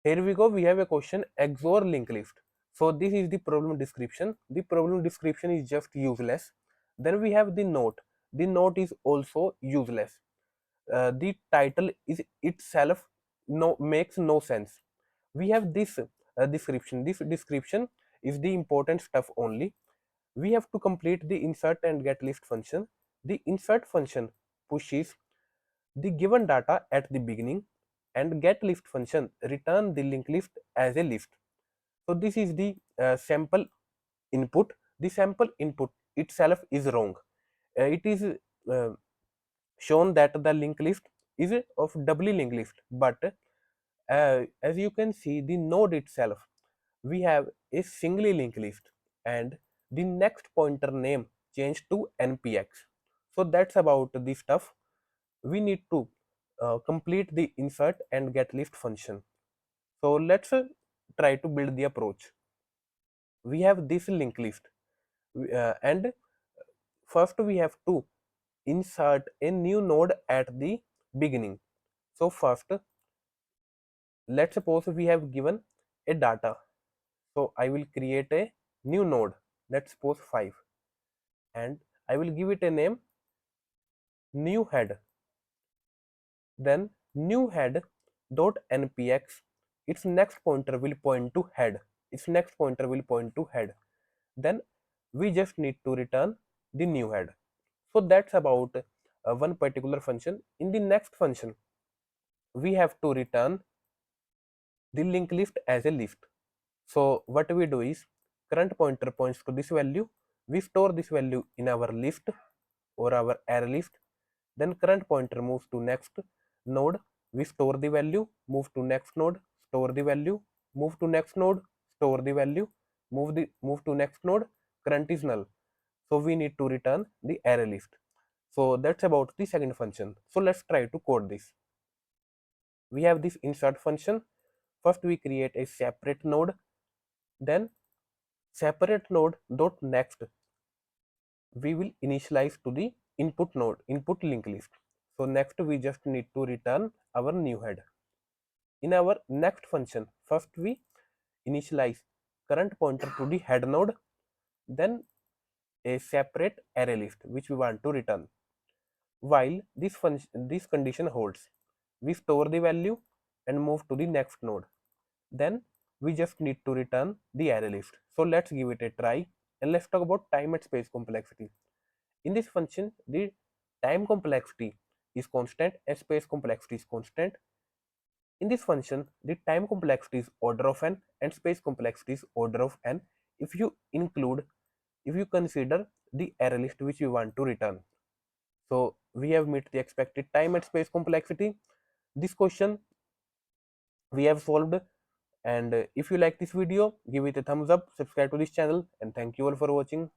Here we go. We have a question XOR linked list. So this is the problem description. The problem description is just useless. Then we have the note. The note is also useless. The title is itself makes no sense. We have this description. This description is the important stuff only. We have to complete the insert and get list function. The insert function pushes the given data at the beginning, and get list function return the linked list as a list. So this is the sample input. The sample input itself is wrong. It is shown that the linked list is of doubly linked list, but as you can see, the node itself, we have a singly linked list, and the next pointer name changed to npx. So that's about the stuff. We need to complete the insert and get list function. So let's try to build the approach. We have this linked list, and first we have to insert a new node at the beginning. So first, let's suppose we have given a data. So I will create a new node, let's suppose 5, and I will give it a name new head. Then new head dot npx, its next pointer will point to head. Its next pointer will point to head. Then we just need to return the new head. So that's about one particular function. In the next function, we have to return the linked list as a list. So what we do is, current pointer points to this value. We store this value in our list or our array list. Then current pointer moves to next node. We store the value, move to next node, store the value, move to next node, store the value, move to next node. Current is null. So we need to return the array list. So that's about the second function. So let's try to code this. We have this insert function. First we create a separate node, then separate node dot next we will initialize to the input node, input linked list. So next we just need to return our new head. In our next function, first we initialize current pointer to the head node, then a separate array list which we want to return. While this condition holds, we store the value and move to the next node. Then we just need to return the array list. So let's give it a try, and let's talk about time and space complexity. In this function, the time complexity is constant and space complexity is constant. In this function, the time complexity is order of n and space complexity is order of n if you consider the array list which you want to return. So we have met the expected time and space complexity. This question we have solved, and if you like this video, give it a thumbs up, subscribe to this channel, and thank you all for watching.